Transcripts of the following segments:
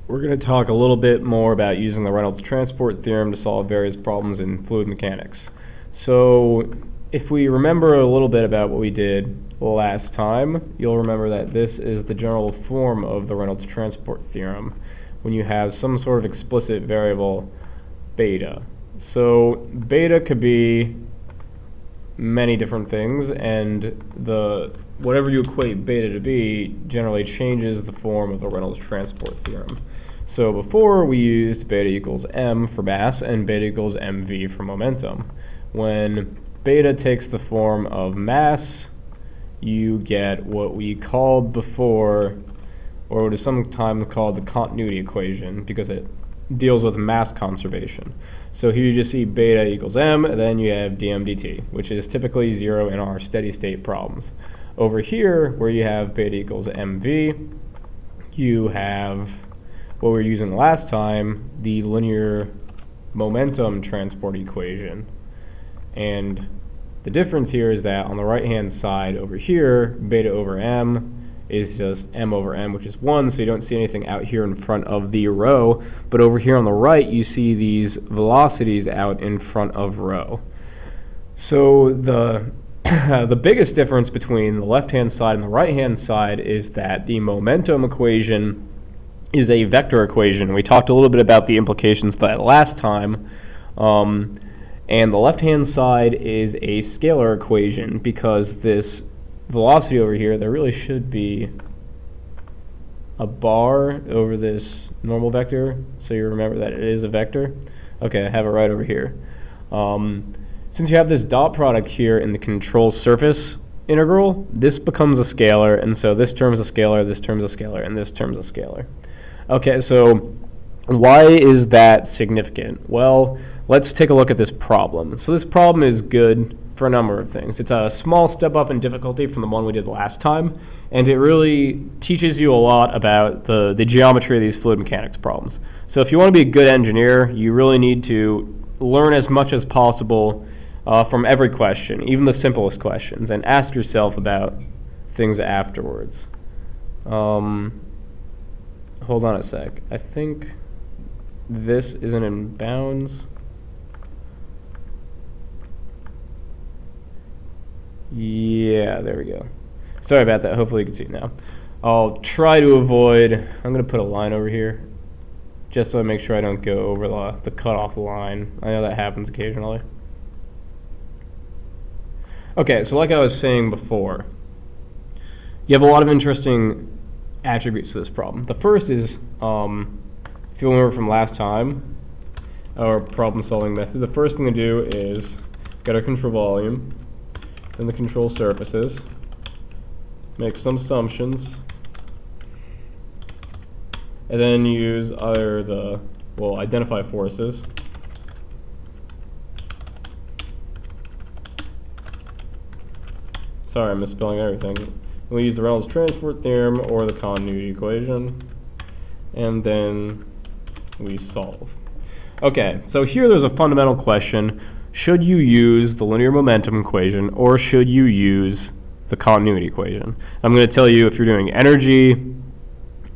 We're going to talk a little bit more about using the Reynolds transport theorem to solve various problems in fluid mechanics. So if we remember a little bit about what we did last time, you'll remember that this is the general form of the Reynolds transport theorem when you have some sort of explicit variable beta. So beta could be many different things, and whatever you equate beta to be generally changes the form of the Reynolds transport theorem. So before we used beta equals m for mass and beta equals mv for momentum. When beta takes the form of mass, you get what we called before, or what is sometimes called the continuity equation, because it deals with mass conservation. So here you just see beta equals m, and then you have dm dt, which is typically 0 in our steady state problems. Over here, where you have beta equals mv, you have what we were using last time, the linear momentum transport equation. And the difference here is that on the right-hand side over here, beta over m is just m over m, which is 1, so you don't see anything out here in front of the rho. But over here on the right, you see these velocities out in front of rho. So the biggest difference between the left-hand side and the right-hand side is that the momentum equation is a vector equation. We talked a little bit about the implications of that last time. And the left-hand side is a scalar equation, because this velocity over here, there really should be a bar over this normal vector, so you remember that it is a vector. Okay, I have it right over here. Since you have this dot product here in the control surface integral, this becomes a scalar, and so this term is a scalar, this term is a scalar, and this term is a scalar. Okay, so why is that significant? Well, let's take a look at this problem. So this problem is good for a number of things. It's a small step up in difficulty from the one we did last time, and it really teaches you a lot about the geometry of these fluid mechanics problems. So if you want to be a good engineer, you really need to learn as much as possible from every question, even the simplest questions, and ask yourself about things afterwards. Hold on a sec. I think this isn't in bounds. Yeah, there we go. Sorry about that. Hopefully you can see it now. I'll try to avoid, I'm going to put a line over here just so I make sure I don't go over the cutoff line. I know that happens occasionally. Okay, so like I was saying before, you have a lot of interesting attributes to this problem. The first is, if you remember from last time, our problem solving method, the first thing to do is get our control volume and the control surfaces, make some assumptions, and then use either identify forces, sorry, I'm misspelling everything. We use the Reynolds transport theorem or the continuity equation, and then we solve. Okay, so here there's a fundamental question. Should you use the linear momentum equation, or should you use the continuity equation? I'm going to tell you, if you're doing energy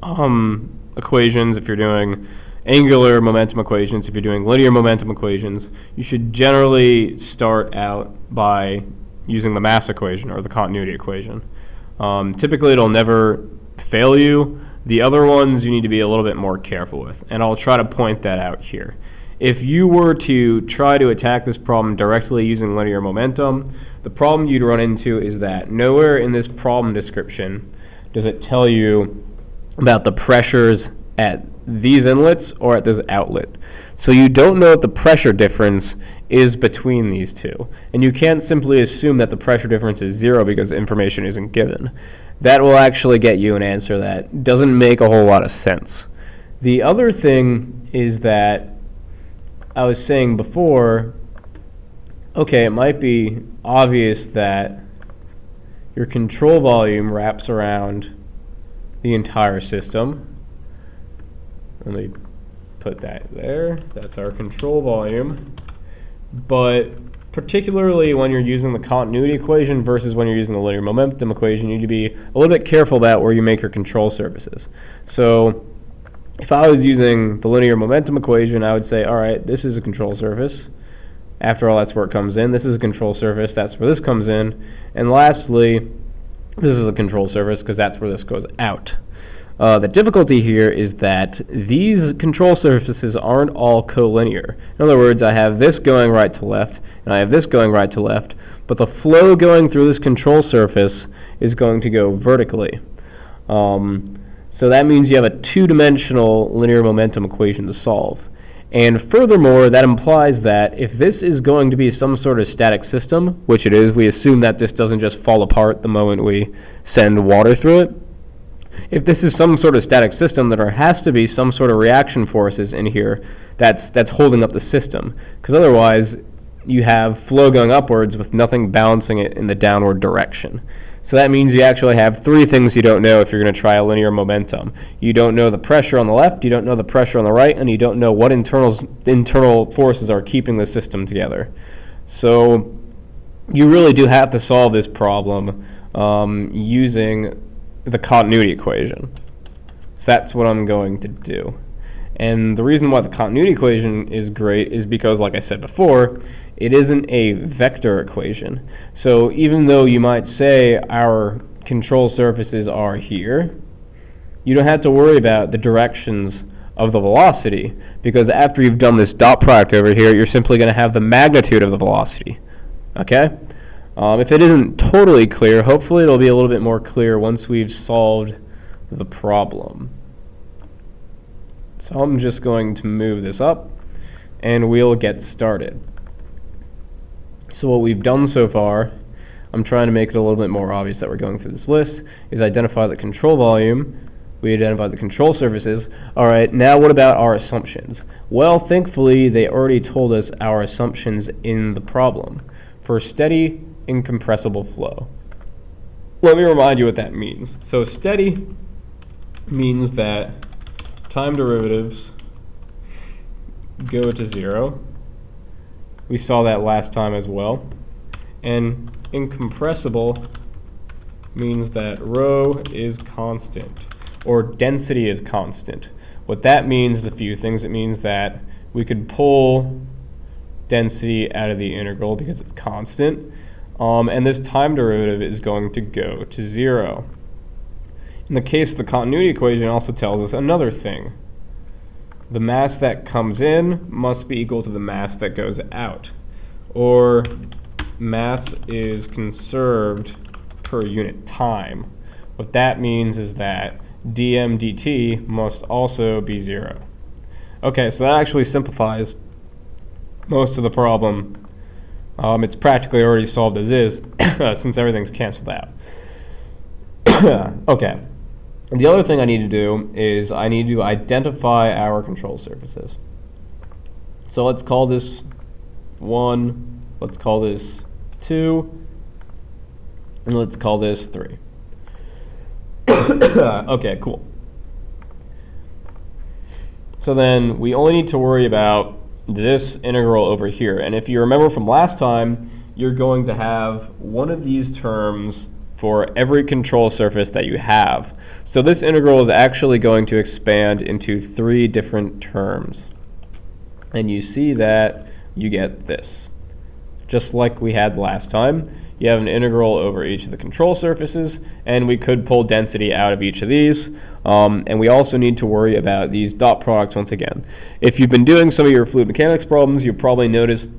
equations, if you're doing angular momentum equations, if you're doing linear momentum equations, you should generally start out by using the mass equation or the continuity equation. Typically it'll never fail you. The other ones you need to be a little bit more careful with, and I'll try to point that out here. If you were to try to attack this problem directly using linear momentum, the problem you'd run into is that nowhere in this problem description does it tell you about the pressures at these inlets or at this outlet. So you don't know what the pressure difference is between these two. And you can't simply assume that the pressure difference is 0 because information isn't given. That will actually get you an answer that doesn't make a whole lot of sense. The other thing is that I was saying before, okay, it might be obvious that your control volume wraps around the entire system. Let me put that there. That's our control volume. But particularly when you're using the continuity equation versus when you're using the linear momentum equation, you need to be a little bit careful about where you make your control surfaces. So if I was using the linear momentum equation, I would say, all right, this is a control surface. After all, that's where it comes in. This is a control surface. That's where this comes in. And lastly, this is a control surface because that's where this goes out. The difficulty here is that these control surfaces aren't all collinear. In other words, I have this going right to left, and I have this going right to left, but the flow going through this control surface is going to go vertically. So that means you have a two-dimensional linear momentum equation to solve. And furthermore, that implies that if this is going to be some sort of static system, which it is, we assume that this doesn't just fall apart the moment we send water through it. If this is some sort of static system, then there has to be some sort of reaction forces in here that's holding up the system. Because otherwise, you have flow going upwards with nothing balancing it in the downward direction. So that means you actually have three things you don't know if you're going to try a linear momentum. You don't know the pressure on the left, you don't know the pressure on the right, and you don't know what internal forces are keeping the system together. So you really do have to solve this problem using the continuity equation. So that's what I'm going to do. And the reason why the continuity equation is great is because, like I said before, it isn't a vector equation. So even though you might say our control surfaces are here, you don't have to worry about the directions of the velocity, because after you've done this dot product over here, you're simply going to have the magnitude of the velocity. Okay? If it isn't totally clear, hopefully it'll be a little bit more clear once we've solved the problem. So I'm just going to move this up, and we'll get started. So what we've done so far, I'm trying to make it a little bit more obvious that we're going through this list, is identify the control volume. We identified the control surfaces. All right, now what about our assumptions? Well, thankfully, they already told us our assumptions in the problem. For steady, incompressible flow. Let me remind you what that means. So steady means that time derivatives go to 0. We saw that last time as well. And incompressible means that rho is constant, or density is constant. What that means is a few things. It means that we could pull density out of the integral because it's constant. And this time derivative is going to go to 0. In the case of the continuity equation, it also tells us another thing. The mass that comes in must be equal to the mass that goes out, or mass is conserved per unit time. What that means is that dm dt must also be 0. Okay, so that actually simplifies most of the problem. It's practically already solved as is, since everything's canceled out. Okay. And the other thing I need to do is I need to identify our control surfaces. So let's call this 1, let's call this 2, and let's call this 3. Okay, cool. So then we only need to worry about this integral over here. And if you remember from last time, you're going to have one of these terms for every control surface that you have. So this integral is actually going to expand into 3 different terms. And you see that you get this. Just like we had last time, you have an integral over each of the control surfaces, and we could pull density out of each of these. And we also need to worry about these dot products once again. If you've been doing some of your fluid mechanics problems, you've probably noticed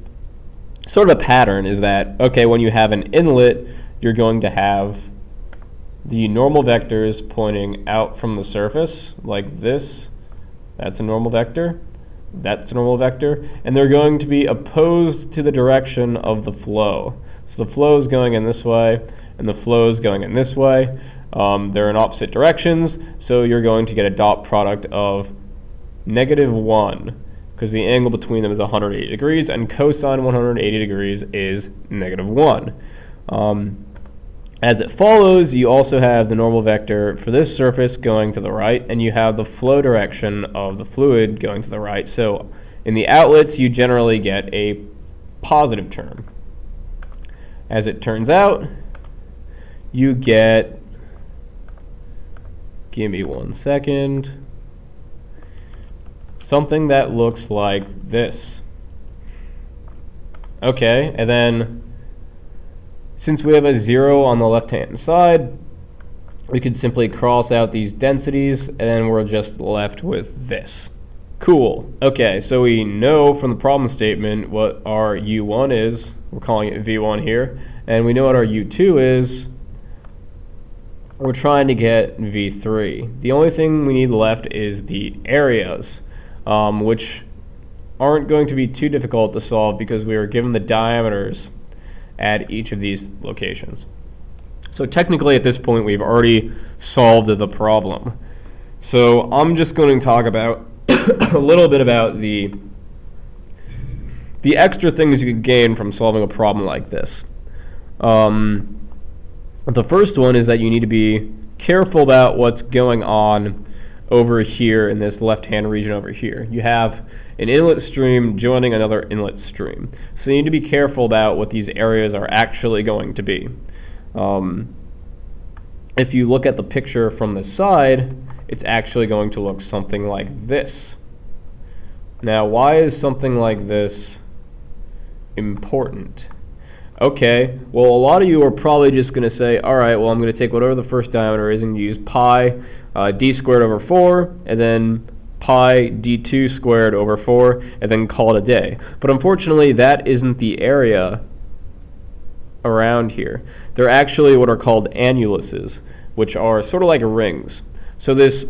sort of a pattern is that, okay, when you have an inlet, you're going to have the normal vectors pointing out from the surface, like this. That's a normal vector. That's a normal vector. And they're going to be opposed to the direction of the flow. So the flow is going in this way, and the flow is going in this way. They're in opposite directions, so you're going to get a dot product of -1, because the angle between them is 180 degrees, and cosine 180 degrees is -1. As it follows, you also have the normal vector for this surface going to the right, and you have the flow direction of the fluid going to the right. So in the outlets, you generally get a positive term. As it turns out, you get, give me 1 second, something that looks like this. Okay, and then since we have a 0 on the left-hand side, we could simply cross out these densities, and then we're just left with this. Cool. Okay, so we know from the problem statement what our U1 is. We're calling it V1 here. And we know what our U2 is. We're trying to get V3. The only thing we need left is the areas, which aren't going to be too difficult to solve because we are given the diameters at each of these locations. So technically at this point we've already solved the problem. So I'm just going to talk about a little bit about the extra things you could gain from solving a problem like this. The first one is that you need to be careful about what's going on over here in this left-hand region over here. You have an inlet stream joining another inlet stream. So you need to be careful about what these areas are actually going to be. If you look at the picture from the side, it's actually going to look something like this. Now, why is something like this important? Okay, well, a lot of you are probably just going to say, all right, well, I'm going to take whatever the first diameter is and use pi d squared over 4, and then pi d2 squared over 4, and then call it a day. But unfortunately, that isn't the area around here. They're actually what are called annuluses, which are sort of like rings. So this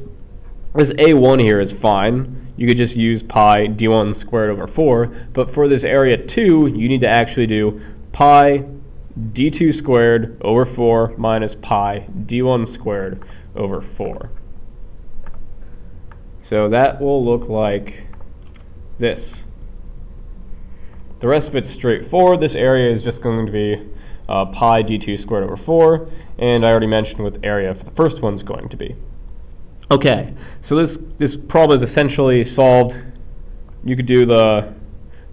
A1 here is fine. You could just use pi d1 squared over 4, but for this area 2, you need to actually do pi d2 squared over 4 minus pi d1 squared over 4. So that will look like this. The rest of it's straightforward. This area is just going to be pi d2 squared over 4, and I already mentioned what the area for the first one's going to be. Okay, so this problem is essentially solved. You could do the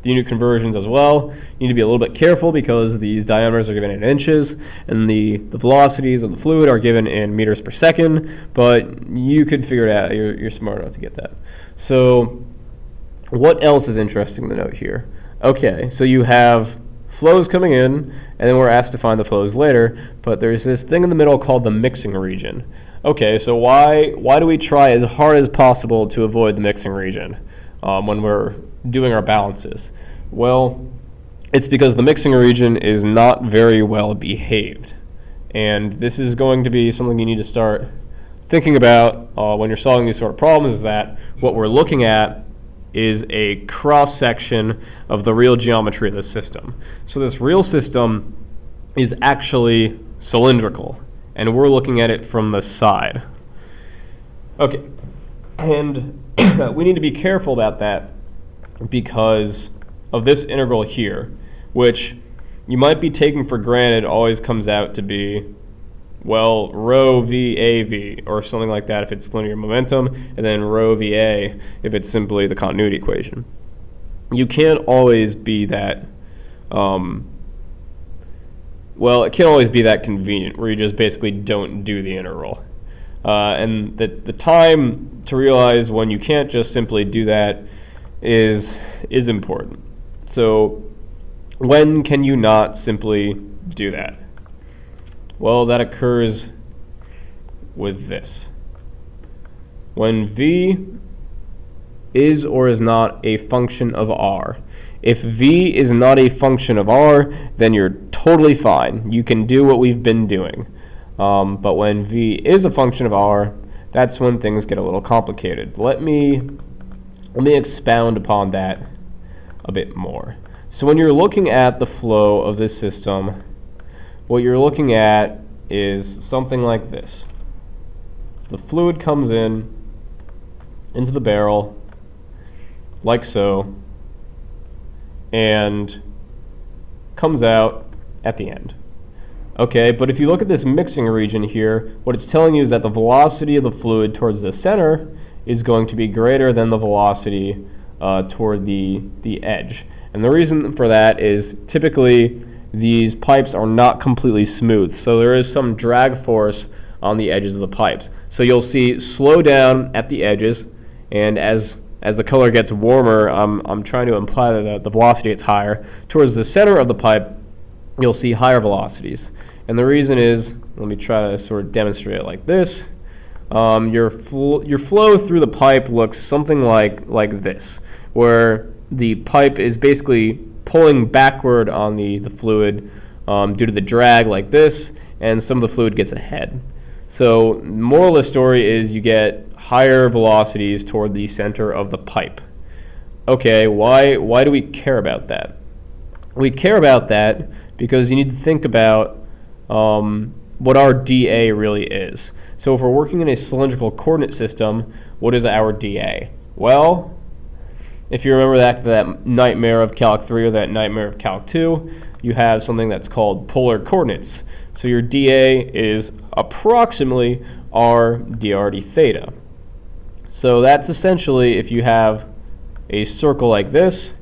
unit conversions as well. You need to be a little bit careful because these diameters are given in inches and the velocities of the fluid are given in meters per second, but you could figure it out. You're smart enough to get that. So what else is interesting to note here? Okay, so you have flows coming in, and then we're asked to find the flows later, but there's this thing in the middle called the mixing region. Okay, so why do we try as hard as possible to avoid the mixing region when we're doing our balances? Well, it's because the mixing region is not very well behaved. And this is going to be something you need to start thinking about when you're solving these sort of problems, is that what we're looking at is a cross-section of the real geometry of the system. So this real system is actually cylindrical, and we're looking at it from the side. Okay, and we need to be careful about that because of this integral here, which you might be taking for granted always comes out to be, well, rho VAV or something like that if it's linear momentum, and then rho VA if it's simply the continuity equation. You can't always be that, well, it can't always be that convenient where you just basically don't do the integral. And the time to realize when you can't just simply do that is important. So when can you not simply do that? Well, that occurs with this. When V is or is not a function of R. If V is not a function of R, then you're totally fine. You can do what we've been doing. But when V is a function of R, that's when things get a little complicated. Let me expound upon that a bit more. So when you're looking at the flow of this system, what you're looking at is something like this. The fluid comes into the barrel, like so, and comes out at the end. Okay, but if you look at this mixing region here, what it's telling you is that the velocity of the fluid towards the center is going to be greater than the velocity toward the edge. And the reason for that is typically these pipes are not completely smooth, so there is some drag force on the edges of the pipes. So you'll see slow down at the edges, and as as the color gets warmer, I'm trying to imply that the velocity gets higher. Towards the center of the pipe, you'll see higher velocities. And the reason is, let me try to sort of demonstrate it like this. Your flow through the pipe looks something like this, where the pipe is basically pulling backward on the fluid due to the drag like this, and some of the fluid gets ahead. So moral of the story is you get higher velocities toward the center of the pipe. Okay, why do we care about that? We care about that because you need to think about what our dA really is. So if we're working in a cylindrical coordinate system, what is our dA? Well, if you remember that nightmare of Calc 3 or that nightmare of Calc 2, you have something that's called polar coordinates. So your dA is approximately r dr d theta. So that's essentially if you have a circle like this,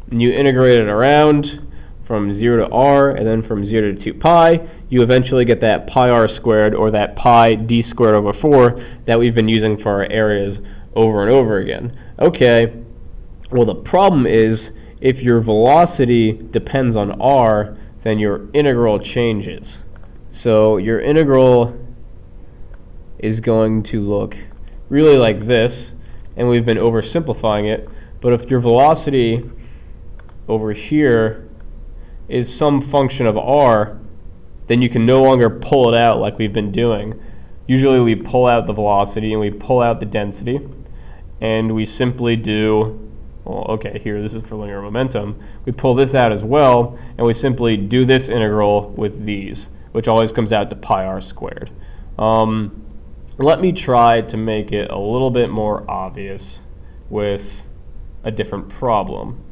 and you integrate it around from 0 to r, and then from 0 to 2 pi, you eventually get that pi r squared, or that pi d squared over 4 that we've been using for our areas over and over again. Okay, well the problem is if your velocity depends on r, then your integral changes. So your integral is going to look really like this, and we've been oversimplifying it, but if your velocity over here is some function of r, then you can no longer pull it out like we've been doing. Usually we pull out the velocity and we pull out the density, and we simply do, well, okay, here this is for linear momentum. We pull this out as well, and we simply do this integral with these, which always comes out to pi r squared. Let me try to make it a little bit more obvious with a different problem.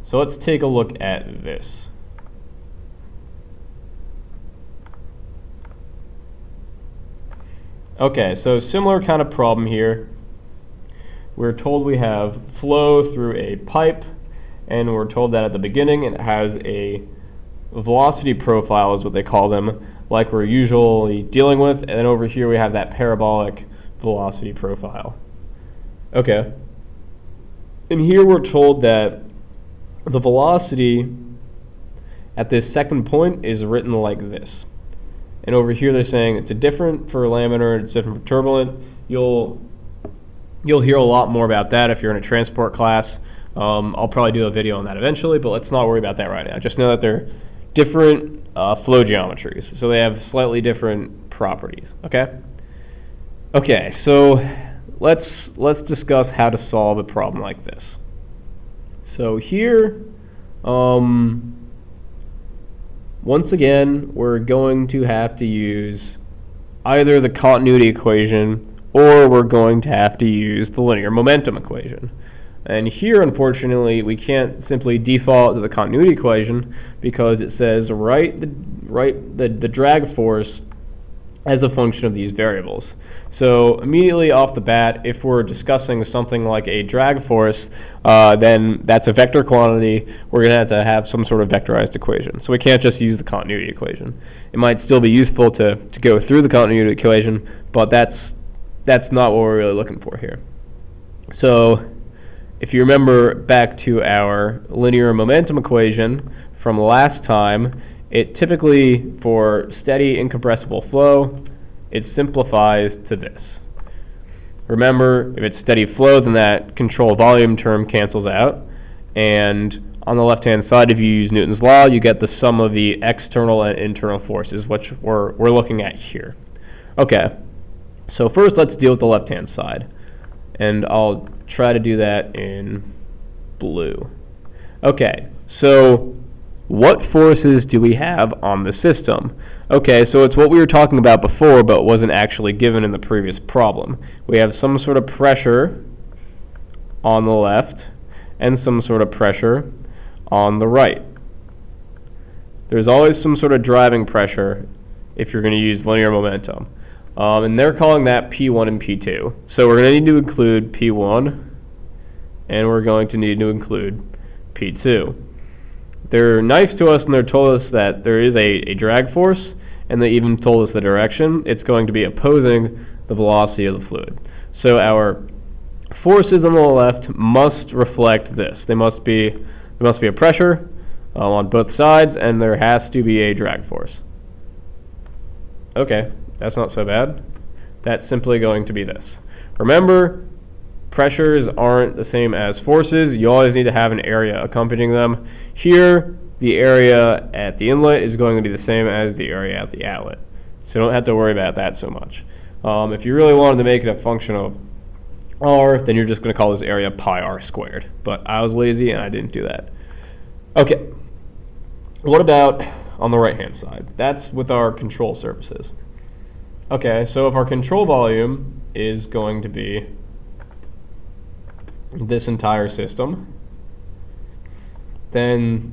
So let's take a look at this. Okay, so similar kind of problem here. We're told we have flow through a pipe, and we're told that at the beginning it has a velocity profile, is what they call them, like we're usually dealing with, and then over here we have that parabolic velocity profile. Okay, and here we're told that the velocity at this second point is written like this. And over here they're saying it's different for laminar, it's different for turbulent. You'll hear a lot more about that if you're in a transport class. I'll probably do a video on that eventually, but let's not worry about that right now. Just know that they're different flow geometries, so they have slightly different properties. Okay. Okay, so let's discuss how to solve a problem like this. So here, once again, we're going to have to use either the continuity equation or we're going to have to use the linear momentum equation. And here, unfortunately, we can't simply default to the continuity equation because it says write the drag force as a function of these variables. So immediately off the bat, if we're discussing something like a drag force, then that's a vector quantity. We're going to have some sort of vectorized equation. So we can't just use the continuity equation. It might still be useful to go through the continuity equation, but that's not what we're really looking for here. So if you remember back to our linear momentum equation from last time, it typically, for steady incompressible flow, it simplifies to this. Remember, if it's steady flow, then that control volume term cancels out. And on the left-hand side, if you use Newton's law, you get the sum of the external and internal forces, which we're looking at here. Okay, so first let's deal with the left-hand side. And I'll try to do that in blue. Okay, so what forces do we have on the system? Okay, so it's what we were talking about before, but wasn't actually given in the previous problem. We have some sort of pressure on the left and some sort of pressure on the right. There's always some sort of driving pressure if you're going to use linear momentum. And they're calling that P1 and P2. So we're going to need to include P1, and we're going to need to include P2. They're nice to us, and they're told us that there is a drag force, and they even told us the direction. It's going to be opposing the velocity of the fluid. So our forces on the left must reflect this. There must be a pressure on both sides, and there has to be a drag force. Okay, that's not so bad. That's simply going to be this. Remember, pressures aren't the same as forces. You always need to have an area accompanying them. Here, the area at the inlet is going to be the same as the area at the outlet. So you don't have to worry about that so much. If you really wanted to make it a function of r, then you're just going to call this area pi r squared. But I was lazy and I didn't do that. Okay, what about on the right-hand side? That's with our control surfaces. Okay, so if our control volume is going to be this entire system, then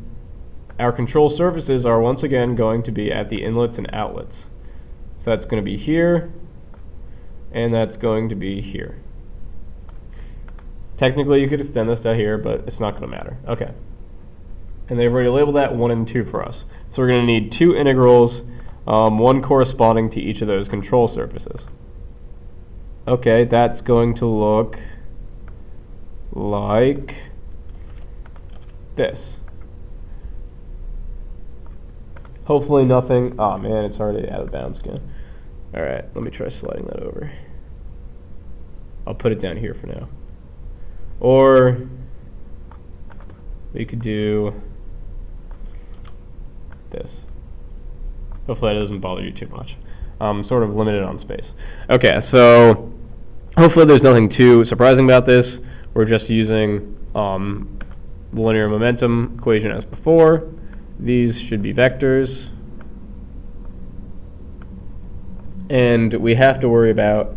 our control surfaces are once again going to be at the inlets and outlets. So that's going to be here, and that's going to be here. Technically, you could extend this to here, but it's not going to matter. Okay. And they've already labeled that 1 and 2 for us. So we're going to need 2 integrals, one corresponding to each of those control surfaces. Okay, that's going to look like this. Hopefully nothing. Oh man, it's already out of bounds again. All right, let me try sliding that over. I'll put it down here for now. Or we could do this. Hopefully that doesn't bother you too much. I'm sort of limited on space. Okay, so hopefully there's nothing too surprising about this. We're just using the linear momentum equation as before. These should be vectors. And we have to worry about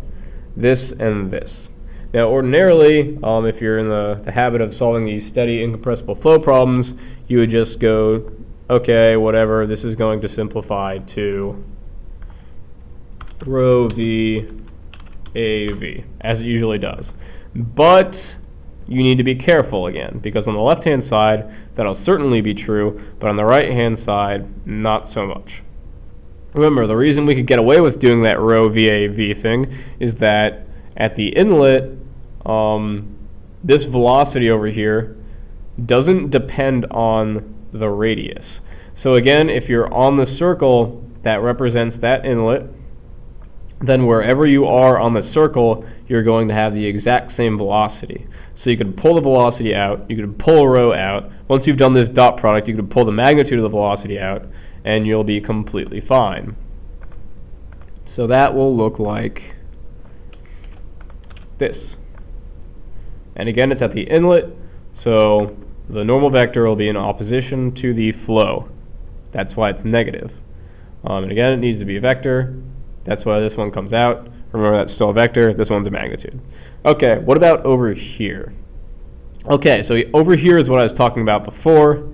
this and this. Now ordinarily, if you're in the habit of solving these steady incompressible flow problems, you would just go, okay, whatever, this is going to simplify to rho v AV, as it usually does. But you need to be careful again, because on the left-hand side, that'll certainly be true, but on the right-hand side, not so much. Remember, the reason we could get away with doing that rho VAV thing is that at the inlet, this velocity over here doesn't depend on the radius. So again, if you're on the circle that represents that inlet, then wherever you are on the circle, you're going to have the exact same velocity. So you could pull the velocity out, you could pull a rho out. Once you've done this dot product, you could pull the magnitude of the velocity out, and you'll be completely fine. So that will look like this. And again, it's at the inlet, so the normal vector will be in opposition to the flow. That's why it's negative. And again, it needs to be a vector. That's why this one comes out. Remember, that's still a vector. This one's a magnitude. Okay, what about over here? Okay, so over here is what I was talking about before.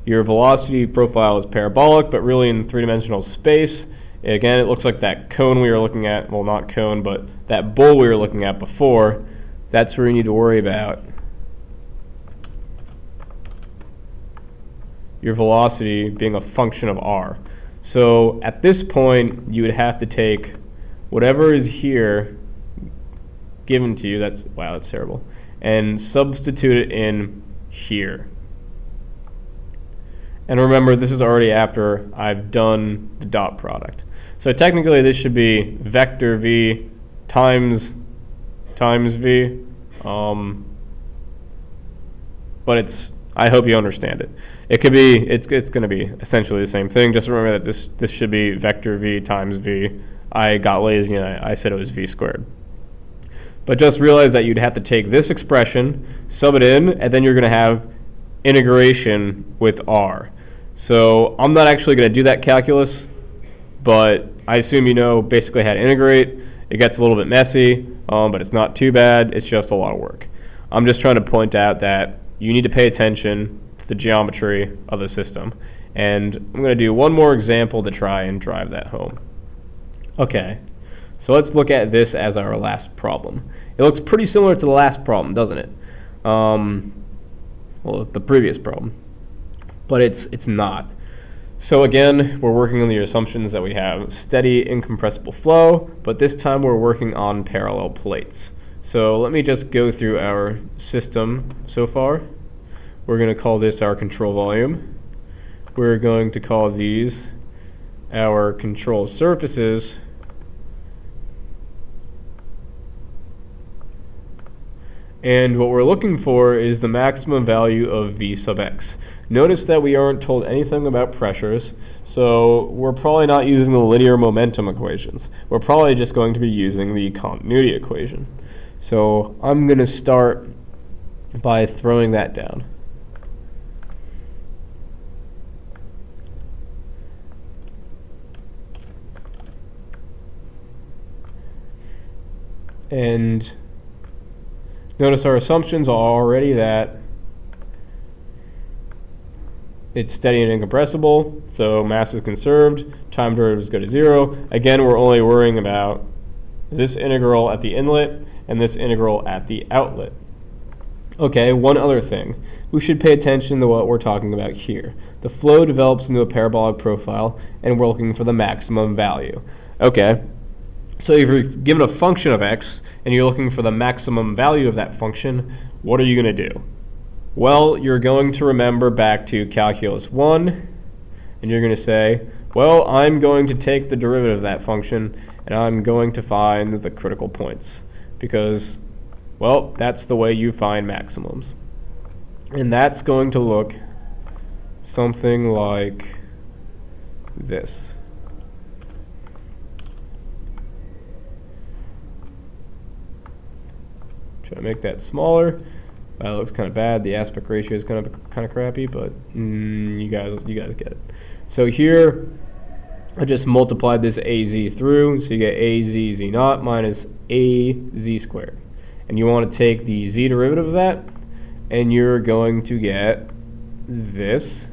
Your velocity profile is parabolic, but really in three-dimensional space. Again, it looks like that cone we were looking at. Well, not cone, but that bowl we were looking at before. That's where you need to worry about your velocity being a function of r. So at this point, you would have to take whatever is here given to you, that's terrible, and substitute it in here. And remember, this is already after I've done the dot product. So technically this should be vector v times v, but I hope you understand it. It could be, it's going to be essentially the same thing. Just remember that this should be vector v times v. I got lazy and I said it was v squared. But just realize that you'd have to take this expression, sub it in, and then you're going to have integration with r. So I'm not actually going to do that calculus, but I assume you know basically how to integrate. It gets a little bit messy, but it's not too bad. It's just a lot of work. I'm just trying to point out that you need to pay attention to the geometry of the system. And I'm going to do one more example to try and drive that home. Okay, so let's look at this as our last problem. It looks pretty similar to the last problem, doesn't it? Well, the previous problem. But it's not. So again, we're working on the assumptions that we have steady incompressible flow, but this time we're working on parallel plates. So let me just go through our system so far. We're going to call this our control volume. We're going to call these our control surfaces. And what we're looking for is the maximum value of V sub x. Notice that we aren't told anything about pressures, so we're probably not using the linear momentum equations. We're probably just going to be using the continuity equation. So I'm going to start by throwing that down. And notice our assumptions are already that it's steady and incompressible, so mass is conserved, time derivatives go to 0. Again, we're only worrying about this integral at the inlet and this integral at the outlet. Okay, one other thing. We should pay attention to what we're talking about here. The flow develops into a parabolic profile, and we're looking for the maximum value. Okay, so if you're given a function of x, and you're looking for the maximum value of that function, what are you going to do? Well, you're going to remember back to Calculus 1, and you're going to say, well, I'm going to take the derivative of that function, and I'm going to find the critical points. Because, well, that's the way you find maximums. And that's going to look something like this. Try to make that smaller. That looks kind of bad. The aspect ratio is kind of crappy, but you guys get it. So here, I just multiplied this AZ through, so you get AZ Z naught minus AZ squared. And you want to take the Z derivative of that, and you're going to get this.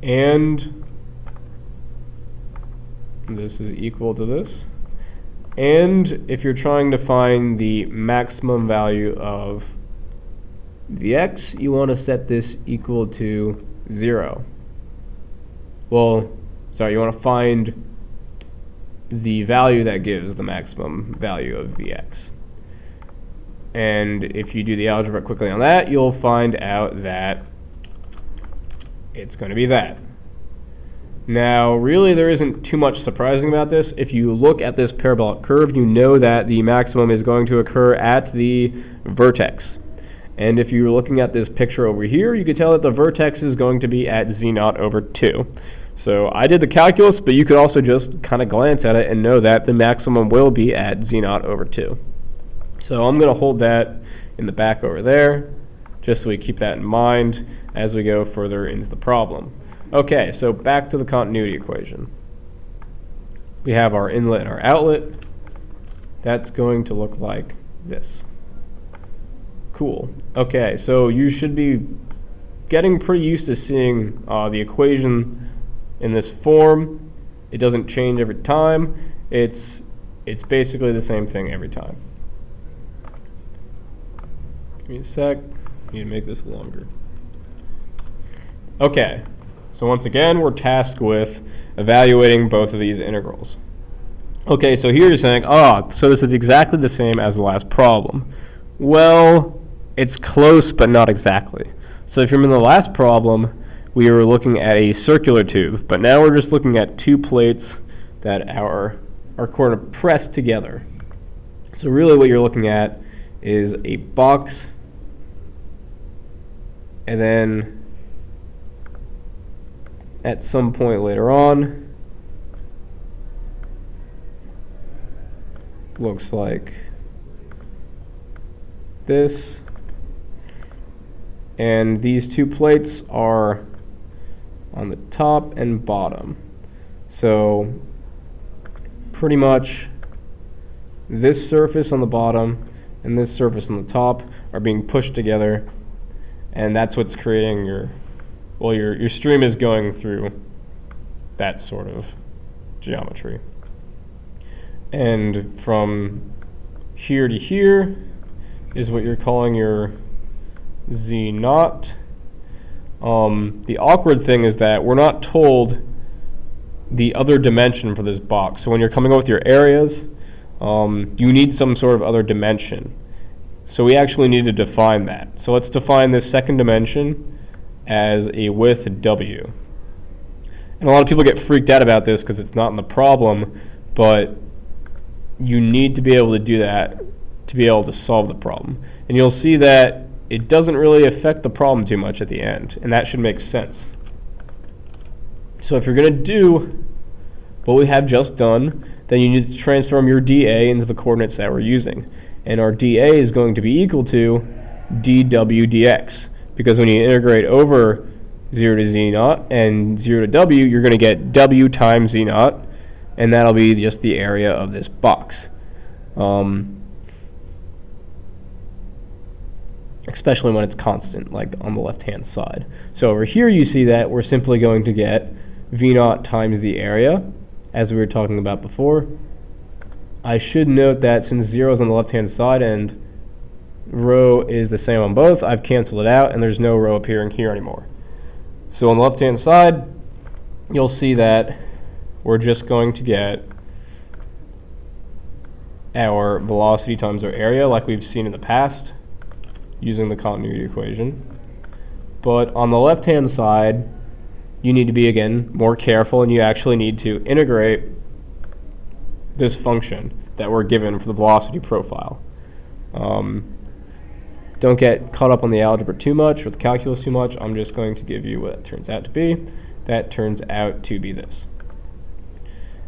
And this is equal to this. And if you're trying to find the maximum value of Vx, you want to set this equal to 0. Well, sorry, you want to find the value that gives the maximum value of Vx. And if you do the algebra quickly on that, you'll find out that it's going to be that. Now, really, there isn't too much surprising about this. If you look at this parabolic curve, you know that the maximum is going to occur at the vertex. And if you're looking at this picture over here, you can tell that the vertex is going to be at z naught over 2. So I did the calculus, but you could also just kind of glance at it and know that the maximum will be at z naught over 2. So I'm going to hold that in the back over there, just so we keep that in mind as we go further into the problem. Okay, so back to the continuity equation. We have our inlet and our outlet. That's going to look like this. Cool. Okay, so you should be getting pretty used to seeing the equation in this form. It doesn't change every time. It's basically the same thing every time. Give me a sec. I need to make this longer. Okay. So once again, we're tasked with evaluating both of these integrals. Okay, so here you're saying, so this is exactly the same as the last problem. Well, it's close, but not exactly. So if you remember the last problem, we were looking at a circular tube, but now we're just looking at two plates that are kind of pressed together. So really what you're looking at is a box, and then at some point later on, looks like this. And these two plates are on the top and bottom. So pretty much this surface on the bottom and this surface on the top are being pushed together, and that's what's creating your stream is going through that sort of geometry. And from here to here is what you're calling your Z naught. The awkward thing is that we're not told the other dimension for this box. So when you're coming up with your areas, you need some sort of other dimension. So we actually need to define that. So let's define this second dimension as a width W. And a lot of people get freaked out about this because it's not in the problem, but you need to be able to do that to be able to solve the problem. And you'll see that it doesn't really affect the problem too much at the end, and that should make sense. So if you're going to do what we have just done, then you need to transform your dA into the coordinates that we're using. And our dA is going to be equal to dw dx, because when you integrate over 0 to z naught and 0 to w, you're going to get w times z naught, and that'll be just the area of this box. Especially when it's constant, like on the left-hand side. So over here you see that we're simply going to get v naught times the area, as we were talking about before. I should note that since 0 is on the left-hand side and rho is the same on both, I've canceled it out and there's no rho appearing here anymore. So on the left-hand side, you'll see that we're just going to get our velocity times our area like we've seen in the past using the continuity equation. But on the left-hand side, you need to be, again, more careful, and you actually need to integrate this function that we're given for the velocity profile. Don't get caught up on the algebra too much or the calculus too much. I'm just going to give you what it turns out to be. That turns out to be this.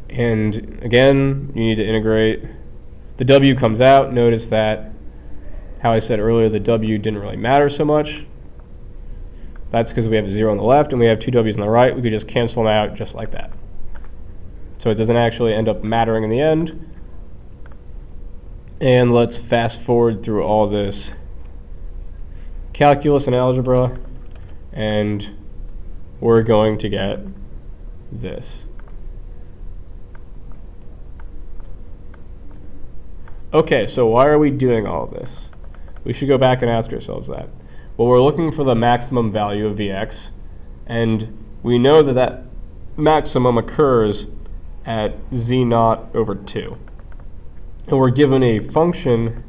And again, you need to integrate. The w comes out. Notice that, how I said earlier, the w didn't really matter so much. That's because we have a 0 on the left and we have two w's on the right. We could just cancel them out just like that. So it doesn't actually end up mattering in the end. And let's fast forward through all this calculus and algebra, and we're going to get this. Okay, so why are we doing all of this? We should go back and ask ourselves that. Well, we're looking for the maximum value of Vx, and we know that that maximum occurs at z naught over 2. And we're given a function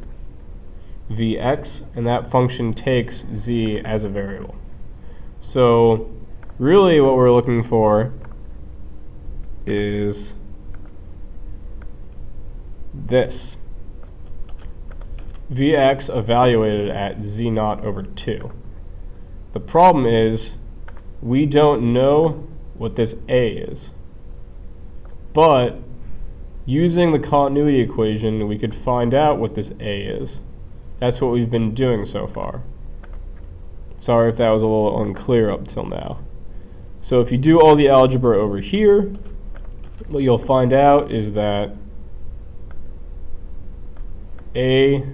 Vx, and that function takes z as a variable. So really what we're looking for is this. Vx evaluated at z naught over 2. The problem is we don't know what this a is. But using the continuity equation, we could find out what this a is. That's what we've been doing so far. Sorry if that was a little unclear up till now. So if you do all the algebra over here, what you'll find out is that a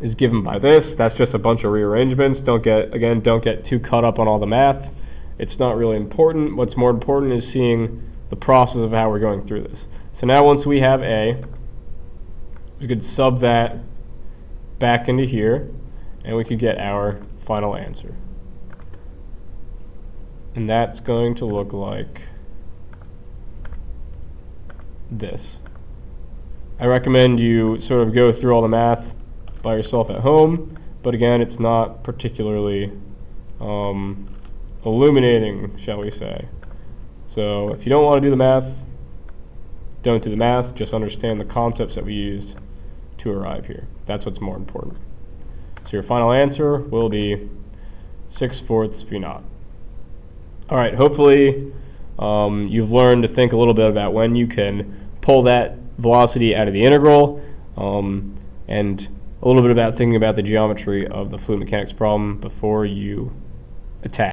is given by this. That's just a bunch of rearrangements. Don't get too caught up on all the math. It's not really important. What's more important is seeing the process of how we're going through this. So now once we have a, we could sub that back into here, and we could get our final answer. And that's going to look like this. I recommend you sort of go through all the math by yourself at home, but again, it's not particularly illuminating, shall we say. So if you don't want to do the math, don't do the math, just understand the concepts that we used to arrive here. That's what's more important. So your final answer will be 6/4 v naught. All right, hopefully you've learned to think a little bit about when you can pull that velocity out of the integral, and a little bit about thinking about the geometry of the fluid mechanics problem before you attack.